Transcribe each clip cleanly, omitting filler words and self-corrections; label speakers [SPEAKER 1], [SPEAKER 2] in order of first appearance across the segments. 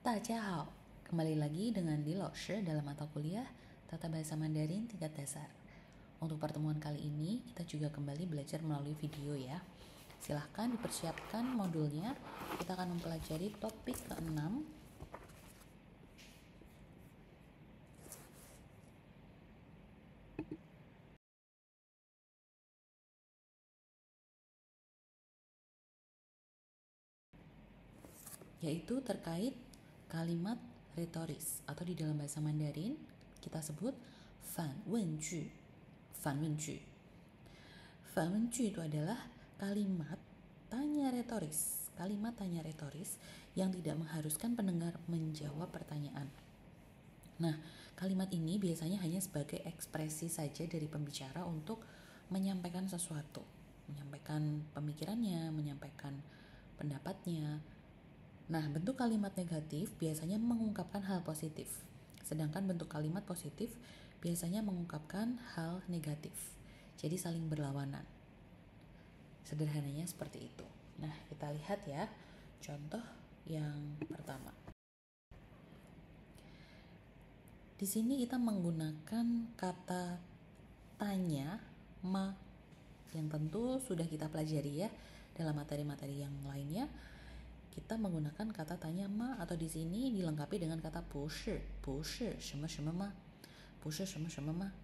[SPEAKER 1] Dajiahao, kembali lagi dengan Li Laoshi dalam mata kuliah Tata Bahasa Mandarin tingkat dasar. Untuk pertemuan kali ini, kita juga kembali belajar melalui video ya. Silahkan dipersiapkan modulnya, kita akan mempelajari topik ke-6, yaitu terkait kalimat retoris atau di dalam bahasa Mandarin kita sebut fan wenju. Fan wenju. Fan wenju itu adalah kalimat tanya retoris. Kalimat tanya retoris yang tidak mengharuskan pendengar menjawab pertanyaan. Nah, kalimat ini biasanya hanya sebagai ekspresi saja dari pembicara untuk menyampaikan sesuatu, menyampaikan pemikirannya, menyampaikan pendapatnya. Nah, bentuk kalimat negatif biasanya mengungkapkan hal positif, sedangkan bentuk kalimat positif biasanya mengungkapkan hal negatif. Jadi saling berlawanan. Sederhananya seperti itu. Nah, kita lihat ya contoh yang pertama. Di sini kita menggunakan kata tanya, ma, yang tentu sudah kita pelajari ya dalam materi-materi yang lainnya. Kita menggunakan kata tanya ma atau di sini dilengkapi dengan kata 不是什么什么吗 不是什么什么吗.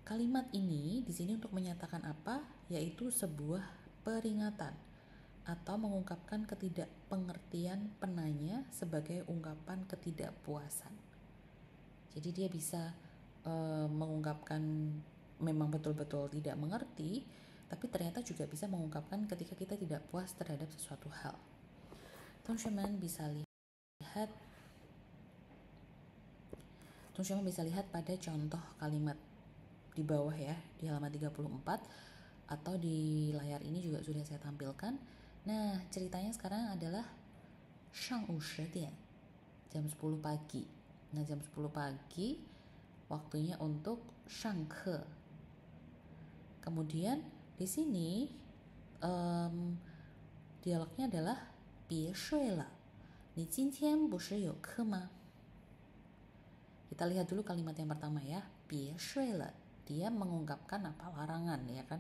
[SPEAKER 1] Kalimat ini di sini untuk menyatakan apa? Yaitu sebuah peringatan atau mengungkapkan ketidakpengertian penanya sebagai ungkapan ketidakpuasan. Jadi dia bisa mengungkapkan memang betul-betul tidak mengerti, tapi ternyata juga bisa mengungkapkan ketika kita tidak puas terhadap sesuatu hal. Teman-teman bisa lihat pada contoh kalimat di bawah ya, di halaman 34 atau di layar ini juga sudah saya tampilkan. Nah, ceritanya sekarang adalah 上午10点, jam 10 pagi. Nah, jam 10 pagi waktunya untuk 上课. Kemudian di sini dialognya adalah 别睡了，你今天不是有课吗? Kita lihat dulu kalimat yang pertama ya, 别睡了. Dia mengungkapkan apa? Larangan ya kan?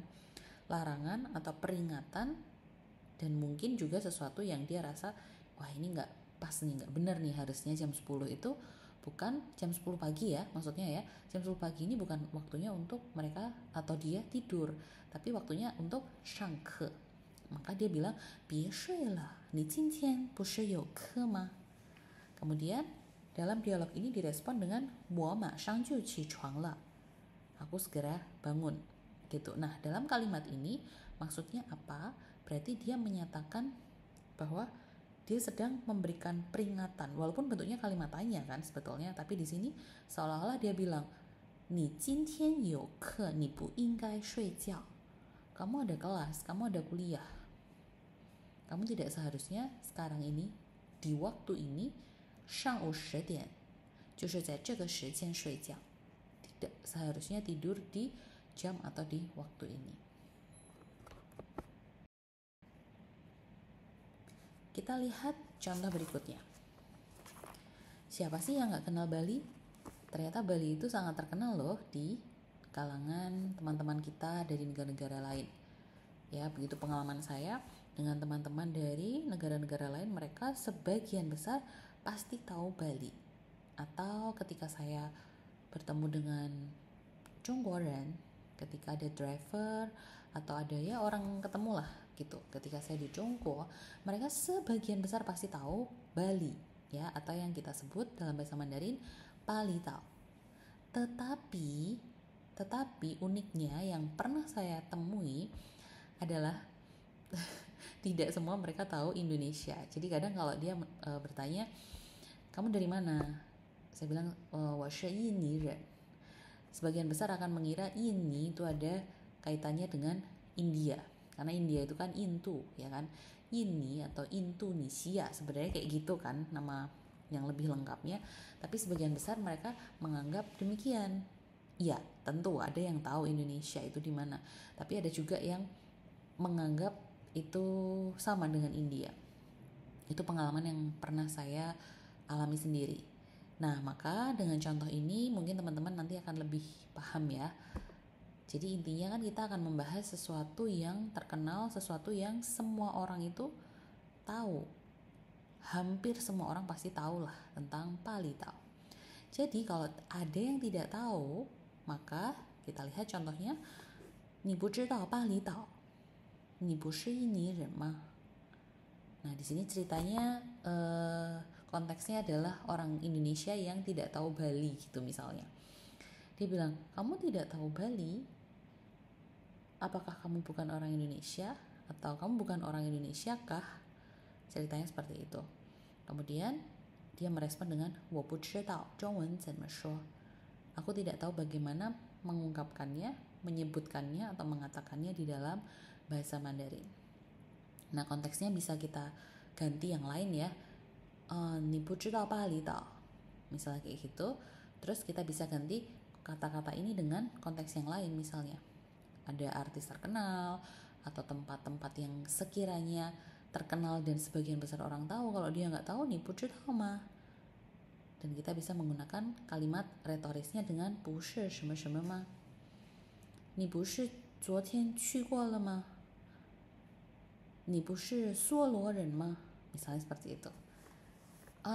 [SPEAKER 1] Larangan atau peringatan dan mungkin juga sesuatu yang dia rasa wah ini nggak pas nih, nggak benar nih, harusnya jam 10 itu bukan jam 10 pagi ya, maksudnya ya jam 10 pagi ini bukan waktunya untuk mereka atau dia tidur, tapi waktunya untuk 上课. Maka dia bilang 别睡了，你今天不是有课吗? Kemudian dalam dialog ini direspon dengan 我马上就起床了, aku segera bangun gitu. Nah, dalam kalimat ini maksudnya apa? Berarti dia menyatakan bahwa dia sedang memberikan peringatan, walaupun bentuknya kalimat tanya kan sebetulnya, tapi di sini seolah-olah dia bilang, 你今天有课，你不应该睡觉. Kamu ada kelas, kamu ada kuliah. Kamu tidak seharusnya sekarang ini, di waktu ini, 上午10点，就是在这个时间睡觉. Tidak seharusnya tidur di jam atau di waktu ini. Kita lihat contoh berikutnya. Siapa sih yang gak kenal Bali? Ternyata Bali itu sangat terkenal loh di kalangan teman-teman kita dari negara-negara lain. Ya, begitu pengalaman saya dengan teman-teman dari negara-negara lain, mereka sebagian besar pasti tahu Bali. Atau ketika saya bertemu dengan Zhongguoren, ketika ada driver atau ada ya orang ketemu lah gitu. Ketika saya di Zhongguo, mereka sebagian besar pasti tahu Bali ya, atau yang kita sebut dalam bahasa Mandarin Bali Tao. Tetapi uniknya yang pernah saya temui adalah tidak semua mereka tahu Indonesia. Jadi kadang kalau dia bertanya, kamu dari mana? Saya bilang, 我是印尼人. Sebagian besar akan mengira ini itu ada kaitannya dengan India. Karena India itu kan Intu, ya kan? Ini atau Indonesia sebenarnya kayak gitu kan nama yang lebih lengkapnya. Tapi sebagian besar mereka menganggap demikian. Iya, tentu ada yang tahu Indonesia itu di mana. Tapi ada juga yang menganggap itu sama dengan India. Itu pengalaman yang pernah saya alami sendiri. Nah, maka dengan contoh ini mungkin teman-teman nanti akan lebih paham ya. Jadi intinya kan kita akan membahas sesuatu yang terkenal, sesuatu yang semua orang itu tahu. Hampir semua orang pasti tahu lah tentang Palitao. Jadi kalau ada yang tidak tahu, maka kita lihat contohnya, 你不知道巴厘岛，你不是印尼人吗? Nah, di sini ceritanya konteksnya adalah orang Indonesia yang tidak tahu Bali gitu misalnya. Dia bilang, kamu tidak tahu Bali? Apakah kamu bukan orang Indonesia? Atau kamu bukan orang Indonesia kah? Ceritanya seperti itu. Kemudian dia merespon dengan 我不知道中文怎么说. Aku tidak tahu bagaimana mengungkapkannya, menyebutkannya atau mengatakannya di dalam bahasa Mandarin. Nah, konteksnya bisa kita ganti yang lain ya. 你不知道巴厘岛. Misalnya kayak gitu. Terus kita bisa ganti kata-kata ini dengan konteks yang lain misalnya. Ada artis terkenal atau tempat-tempat yang sekiranya terkenal dan sebagian besar orang tahu. Kalau dia nggak tahu, 你不知道吗? Dan kita bisa menggunakan kalimat retorisnya dengan 不是什么什么吗? 你不是昨天去过了吗? 你不是梭罗人吗? Misalnya seperti itu.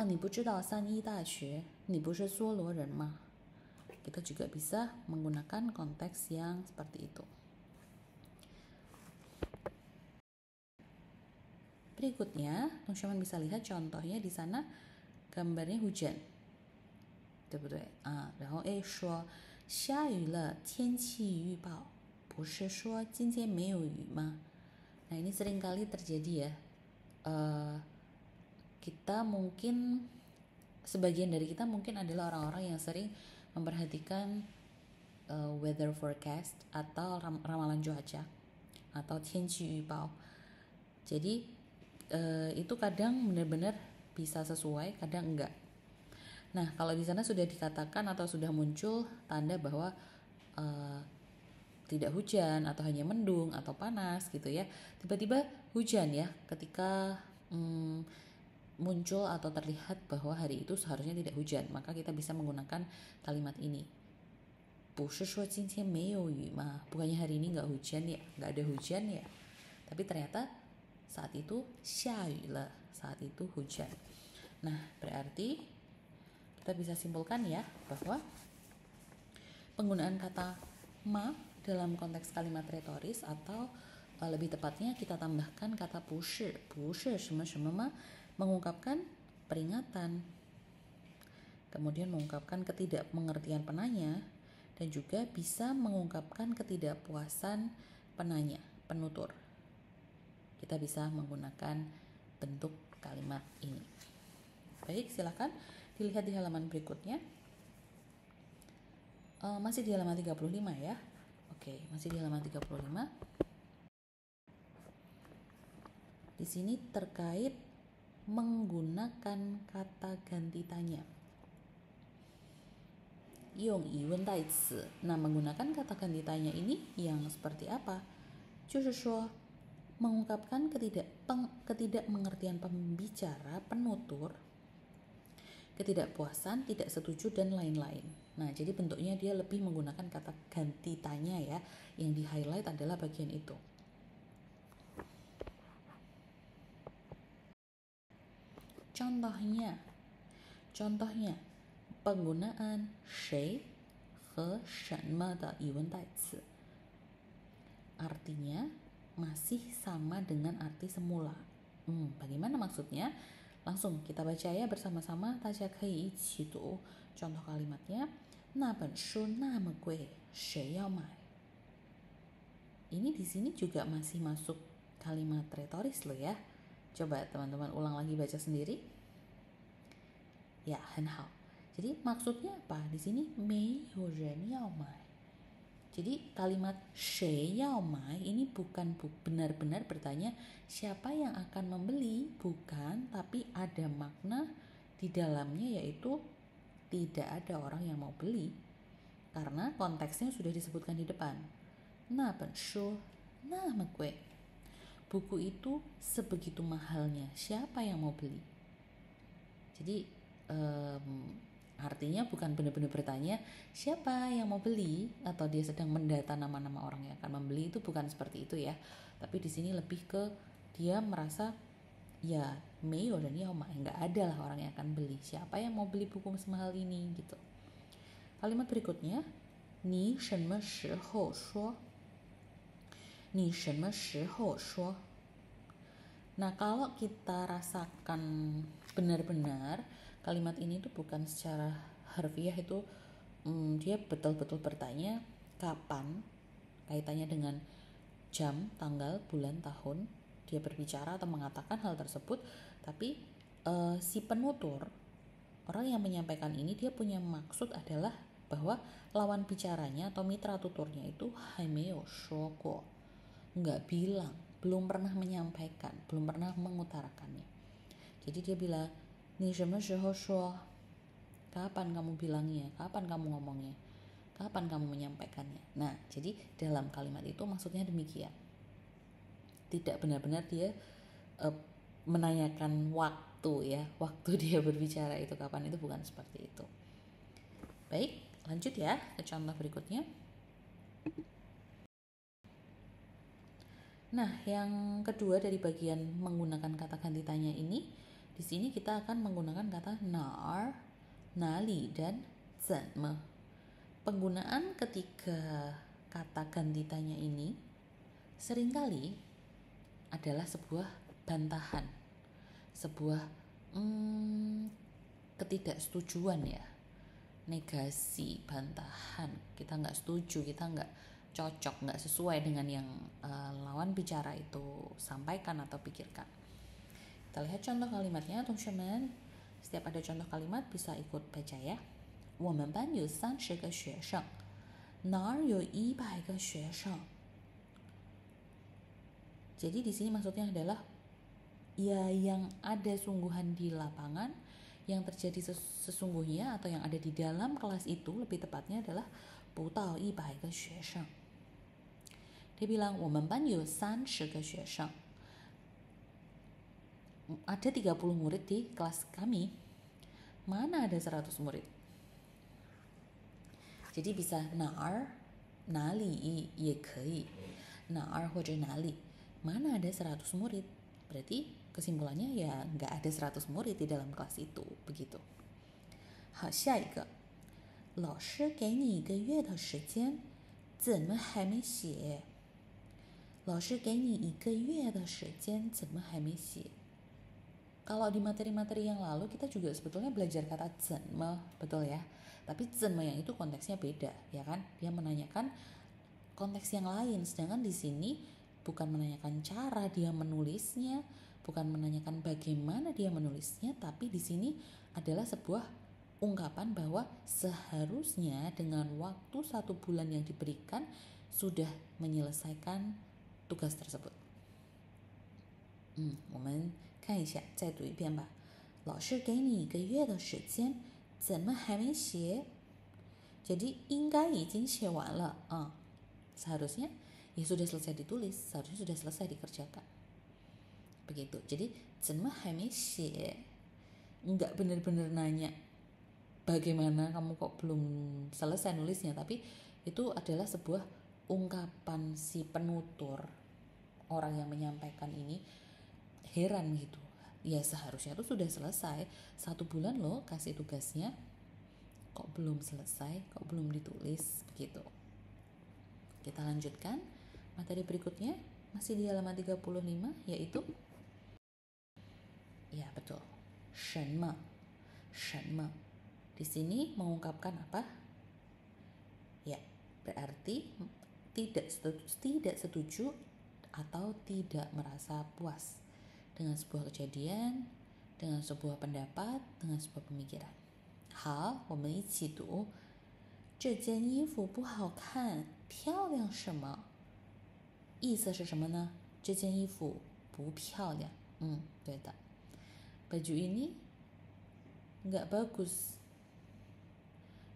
[SPEAKER 1] 你不知道三一大学? 你不是梭罗人吗? Kita juga bisa menggunakan konteks yang seperti itu. Berikutnya, teman-teman bisa lihat contohnya di sana gambarnya hujan. 对不对？然后说下雨了，天气预报不是说今天没有雨吗? Nah, ini seringkali terjadi ya. Kita mungkin, sebagian dari kita mungkin adalah orang-orang yang sering memperhatikan weather forecast atau ramalan cuaca atau 天气预报. Jadi itu kadang benar-benar bisa sesuai, kadang enggak. Nah, kalau di sana sudah dikatakan atau sudah muncul tanda bahwa tidak hujan atau hanya mendung atau panas gitu ya, tiba-tiba hujan ya, ketika muncul atau terlihat bahwa hari itu seharusnya tidak hujan, maka kita bisa menggunakan kalimat ini. 不是说今天没有雨吗? Bukannya hari ini nggak hujan ya, nggak ada hujan ya, tapi ternyata saat itu 下雨了, saat itu hujan. Nah, berarti kita bisa simpulkan ya bahwa penggunaan kata ma dalam konteks kalimat retoris atau lebih tepatnya kita tambahkan kata 不是什么什么ma mengungkapkan peringatan, kemudian mengungkapkan ketidakmengertian penanya, dan juga bisa mengungkapkan ketidakpuasan penanya, penutur. Kita bisa menggunakan bentuk kalimat ini. Baik, silakan dilihat di halaman berikutnya. Masih di halaman 35 ya. Oke, masih di halaman 35. Di sini terkait menggunakan kata ganti tanya. 用疑问代词. Nah, menggunakan kata ganti tanya ini yang seperti apa? 就是说 mengungkapkan ketidakmengertian pembicara, penutur, ketidakpuasan, tidak setuju, dan lain-lain. Nah, jadi bentuknya dia lebih menggunakan kata ganti tanya ya. Yang di highlight adalah bagian itu. Contohnya penggunaan 谁 和什么的疑问代词. Artinya masih sama dengan arti semula. Bagaimana maksudnya? Langsung kita baca ya bersama-sama. 大家可以一起读 contoh kalimatnya. 那本书那么贵，谁要买? Ini di sini juga masih masuk kalimat retoris loh ya. Coba teman-teman ulang lagi baca sendiri. Ya, 很好. Jadi maksudnya apa? Di sini 没有人要买. Jadi kalimat 谁要买 ini bukan benar-benar bertanya siapa yang akan membeli, bukan, tapi ada makna di dalamnya, yaitu tidak ada orang yang mau beli karena konteksnya sudah disebutkan di depan. 那本书那么贵， buku itu sebegitu mahalnya, siapa yang mau beli? Jadi artinya bukan benar-benar bertanya siapa yang mau beli atau dia sedang mendata nama-nama orang yang akan membeli, itu bukan seperti itu ya. Tapi di sini lebih ke dia merasa ya Mei dan ya nggak ada lah orang yang akan beli, siapa yang mau beli buku semahal ini gitu. Kalimat berikutnya, ni shenme shihou shuo, ni shenme shihou shuo. Nah, kalau kita rasakan benar-benar kalimat ini tuh bukan secara harfiah itu dia betul-betul bertanya kapan, kaitannya dengan jam, tanggal, bulan, tahun dia berbicara atau mengatakan hal tersebut, tapi si penutur, orang yang menyampaikan ini, dia punya maksud adalah bahwa lawan bicaranya atau mitra tuturnya itu haimeo shoko, nggak bilang, belum pernah menyampaikan, belum pernah mengutarakannya. Jadi dia bilang, ni shenme shihou shuo, kapan kamu bilangnya, kapan kamu ngomongnya, kapan kamu menyampaikannya. Nah, jadi dalam kalimat itu maksudnya demikian. Tidak benar-benar dia menanyakan waktu ya, waktu dia berbicara itu kapan, itu bukan seperti itu. Baik, lanjut ya ke contoh berikutnya. Nah, yang kedua dari bagian menggunakan kata ganti tanya ini, di sini kita akan menggunakan kata nar, nali, dan zhenme. Penggunaan ketiga kata ganti tanya ini seringkali adalah sebuah bantahan, sebuah ketidaksetujuan ya, negasi, bantahan, kita nggak setuju, kita nggak cocok, nggak sesuai dengan yang lawan bicara itu sampaikan atau pikirkan. Kita lihat contoh kalimatnya, teman-teman. Setiap ada contoh kalimat bisa ikut baca ya. 我们班有30个学生，哪儿有100个学生？ Jadi di sini maksudnya adalah ya yang ada sungguhan di lapangan, yang terjadi sesungguhnya atau yang ada di dalam kelas itu, lebih tepatnya adalah 不到100个学生. Dia bilang 我们班有30个学生. Ada 30 murid di kelas kami. Mana ada 100 murid? Jadi bisa 哪儿哪里也可以 哪儿或者哪里. Mana ada 100 murid? Berarti kesimpulannya ya nggak ada 100 murid di dalam kelas itu, begitu. 好，下一个，老师给你1个月的时间，怎么还没写？老师给你1个月的时间，怎么还没写？ Kalau di materi-materi yang lalu kita juga sebetulnya belajar kata zhenme, betul ya? Tapi zhenme yang itu konteksnya beda, ya kan? Dia menanyakan konteks yang lain, sedangkan di sini bukan menanyakan cara dia menulisnya, bukan menanyakan bagaimana dia menulisnya, tapi di sini adalah sebuah ungkapan bahwa seharusnya dengan waktu 1 bulan yang diberikan sudah menyelesaikan tugas tersebut. 我们看一下，再读一遍吧。老师给你1个月的时间，怎么还没写？ Jadi 应该已经写完了啊， seharusnya ya sudah selesai ditulis, seharusnya sudah selesai dikerjakan. Begitu. Jadi 怎么还没写？ Enggak benar-benar nanya bagaimana kamu kok belum selesai nulisnya, tapi itu adalah sebuah ungkapan si penutur, orang yang menyampaikan ini heran gitu. Ya seharusnya itu sudah selesai, 1 bulan loh kasih tugasnya, kok belum selesai, kok belum ditulis, begitu. Kita lanjutkan materi berikutnya, masih di halaman 35, yaitu ya betul, shenme. Shenme di sini mengungkapkan apa? Ya, berarti tidak setuju atau tidak merasa puas dengan sebuah kejadian, dengan sebuah pendapat, dengan sebuah pemikiran. 好，我们一起读。这件衣服不好看，漂亮什么？意思是什么呢？这件衣服不漂亮。对的。Baju ini nggak bagus.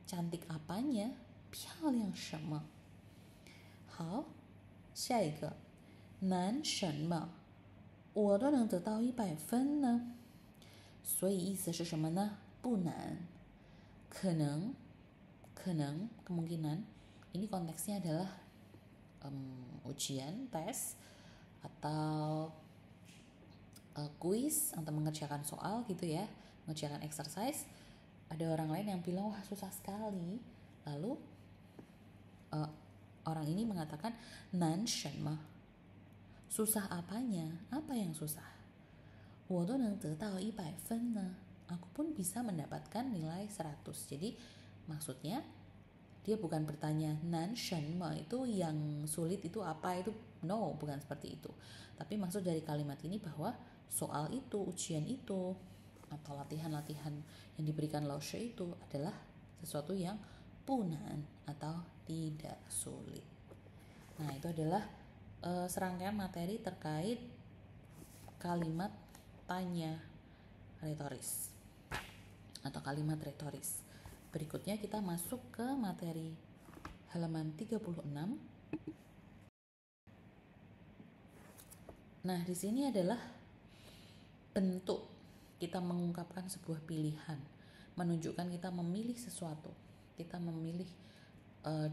[SPEAKER 1] Cantik apanya? 漂亮什么？好，下一个，男什么？我都能得到100分呢。所以意思是什么呢？不难。可能kemungkinan ini konteksnya adalah ujian, tes, atau kuis atau mengerjakan soal gitu ya, mengerjakan exercise. Ada orang lain yang bilang wah susah sekali. Lalu orang ini mengatakan nan shenme. Susah apanya? Apa yang susah? 我都能得到100分呢. Aku pun bisa mendapatkan nilai 100. Jadi maksudnya dia bukan bertanya nan shenme itu yang sulit itu apa itu, no, bukan seperti itu. Tapi maksud dari kalimat ini bahwa soal itu, ujian itu, atau latihan-latihan yang diberikan laoshi itu adalah sesuatu yang punan atau tidak sulit. Nah, itu adalah serangkaian materi terkait kalimat tanya retoris atau kalimat retoris. Berikutnya kita masuk ke materi halaman 36. Nah, di sini adalah bentuk kita mengungkapkan sebuah pilihan, menunjukkan kita memilih sesuatu. Kita memilih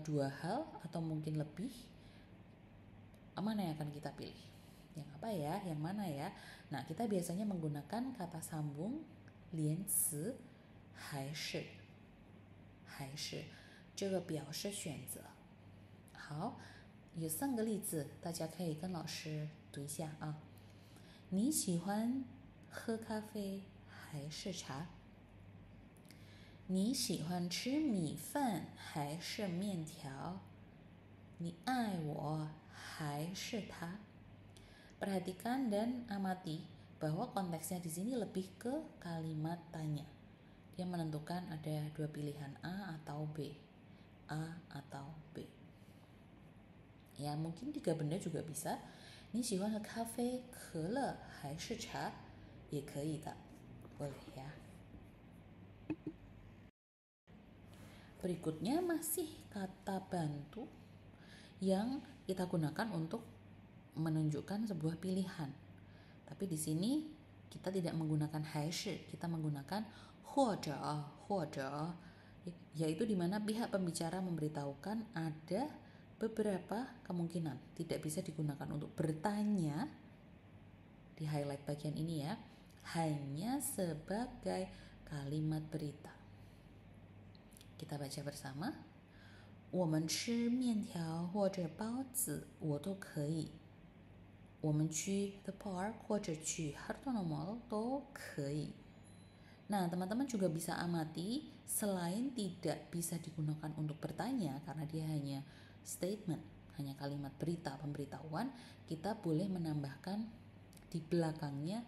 [SPEAKER 1] dua hal atau mungkin lebih. Mana yang akan kita pilih? Yang apa ya? Yang mana ya? Nah, kita biasanya menggunakan kata sambung lian ci hai shi. 还是这个表示选择。好，有3个例子，大家可以跟老师读一下啊。你喜欢喝咖啡还是茶？你喜欢吃米饭还是面条？你爱我还是他？ Perhatikan dan amati bahwa konteksnya di sini lebih ke kalimat tanya. Dia menentukan ada dua pilihan A atau B. A atau B. Ya, mungkin 3 benda juga bisa. 你喜欢喝咖啡、可乐还是茶？也可以的。Boleh ya. Berikutnya masih kata bantu yang kita gunakan untuk menunjukkan sebuah pilihan. Tapi di sini kita tidak menggunakan 还是, kita menggunakan 或者, yaitu di mana pihak pembicara memberitahukan ada beberapa kemungkinan. Tidak bisa digunakan untuk bertanya, di highlight bagian ini ya, hanya sebagai kalimat berita. Kita baca bersama. 我们吃面条或者包子我都可以。我们去 the park 或者去 Hartono Mall 都可以。 Nah, teman-teman juga bisa amati selain tidak bisa digunakan untuk bertanya karena dia hanya statement, hanya kalimat berita, pemberitahuan, kita boleh menambahkan di belakangnya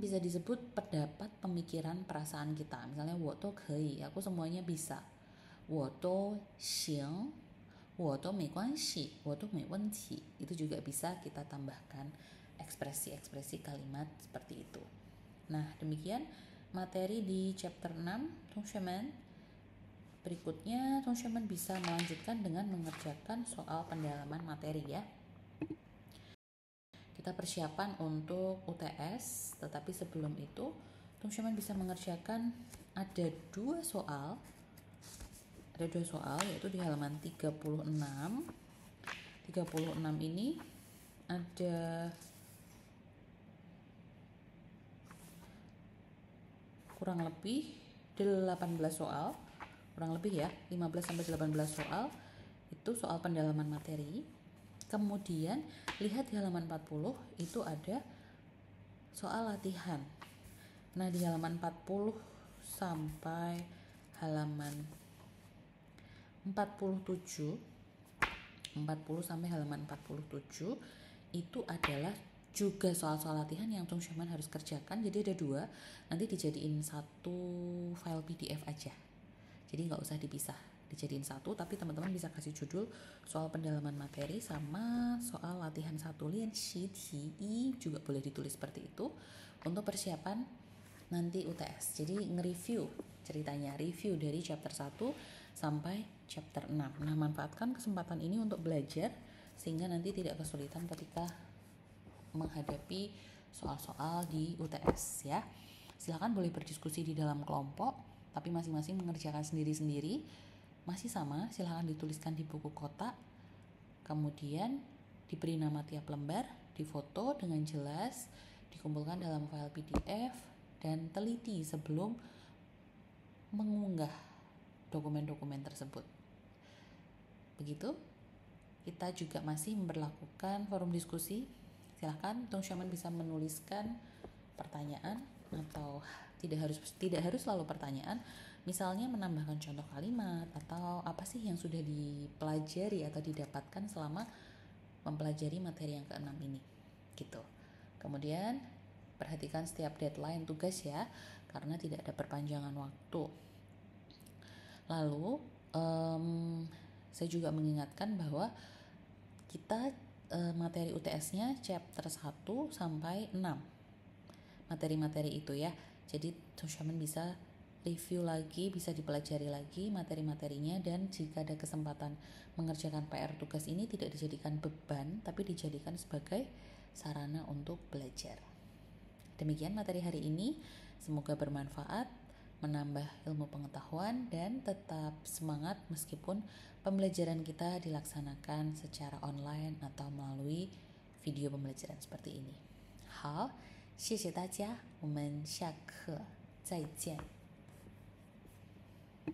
[SPEAKER 1] bisa disebut pendapat, pemikiran, perasaan kita. Misalnya 我都可以, aku semuanya bisa. 我都行, 我都没关系, 我都没问题. Itu juga bisa kita tambahkan ekspresi-ekspresi kalimat seperti itu. Nah, demikian materi di chapter 6, Tongxuemen. Berikutnya, Tongxuemen bisa melanjutkan dengan mengerjakan soal pendalaman materi ya. Kita persiapan untuk UTS, tetapi sebelum itu, Tongxuemen bisa mengerjakan ada 2 soal. Ada 2 soal, yaitu di halaman 36. 36 ini ada kurang lebih 18 soal, kurang lebih ya, 15-18 soal, itu soal pendalaman materi. Kemudian lihat di halaman 40 itu ada soal latihan. Nah, di halaman 40 sampai halaman 47, 40 sampai halaman 47 itu adalah juga soal-soal latihan yang Tongxuemen harus kerjakan. Jadi ada 2, nanti dijadiin satu file PDF aja, jadi nggak usah dipisah, dijadiin satu. Tapi teman-teman bisa kasih judul soal pendalaman materi sama soal latihan 1 lian shi ti juga boleh ditulis seperti itu untuk persiapan nanti UTS. Jadi nge-review ceritanya, review dari chapter 1 sampai chapter 6. Nah, manfaatkan kesempatan ini untuk belajar sehingga nanti tidak kesulitan ketika menghadapi soal-soal di UTS ya. Silakan boleh berdiskusi di dalam kelompok, tapi masing-masing mengerjakan sendiri-sendiri. Masih sama, silakan dituliskan di buku kotak, kemudian diberi nama tiap lembar, difoto dengan jelas, dikumpulkan dalam file PDF, dan teliti sebelum mengunggah dokumen-dokumen tersebut. Begitu. Kita juga masih memberlakukan forum diskusi. Silakan teman-teman bisa menuliskan pertanyaan atau tidak harus selalu pertanyaan. Misalnya menambahkan contoh kalimat atau apa sih yang sudah dipelajari atau didapatkan selama mempelajari materi yang ke-6 ini. Gitu. Kemudian perhatikan setiap deadline tugas ya, karena tidak ada perpanjangan waktu. Lalu saya juga mengingatkan bahwa kita materi UTS-nya chapter 1 sampai 6 materi-materi itu ya. Jadi teman-teman bisa review lagi, bisa dipelajari lagi materi-materinya, dan jika ada kesempatan mengerjakan PR tugas ini tidak dijadikan beban tapi dijadikan sebagai sarana untuk belajar. Demikian materi hari ini, semoga bermanfaat, menambah ilmu pengetahuan, dan tetap semangat meskipun pembelajaran kita dilaksanakan secara online atau melalui video pembelajaran seperti ini. 好，谢谢大家，我们下课再见。